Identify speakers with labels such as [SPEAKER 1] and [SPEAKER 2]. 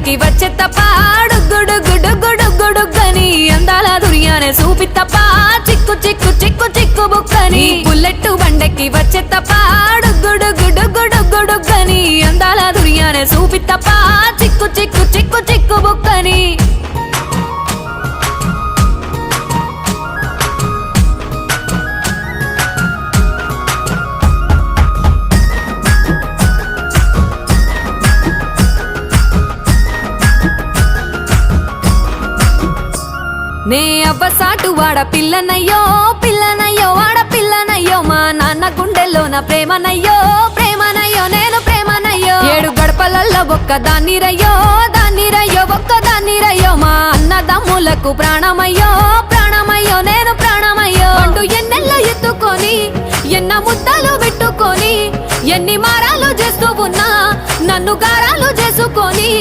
[SPEAKER 1] బండకి వచ్చే తప్ప గుడుగుడుగుడుగుడుగుడుగని అందాల దుర్యానే చూపి తప్ప చిక్కు చిక్కు చిక్కు చిక్కు బుక్కని బుల్లెట్టు బండకి వచ్చే తప్ప గుడుగుడుగుడుగుడుగని అందాల దుర్యానే చూపి తప్ప చిక్కు చిక్కు చిక్కు చిక్కు బుక్కని నే అవ్వసాటు వాడ పిల్లనయ్యో పిల్లనయ్యో వాడ పిల్లనయ్యో మా నాన్న గుండెల్లో నా ప్రేమనయ్యో ప్రేమనయ్యో నేను ప్రేమనయ్యో 7 గడపలల్లో ఒక్కదాన్ని రయ్యో దాన్ని రయ్యో ఒక్కదాన్ని రయ్యో మా అన్నదమ్ములకు ప్రాణమయ్యో ప్రాణమయ్యో నేను ప్రాణమయ్యో అంటూ ఎన్నెల్లో ఎత్తుకొని ఎన్న ముద్దలు పెట్టుకొని ఎన్ని మారాలు చేస్తూ ఉన్నా నన్ను గారాలు చేసుకొని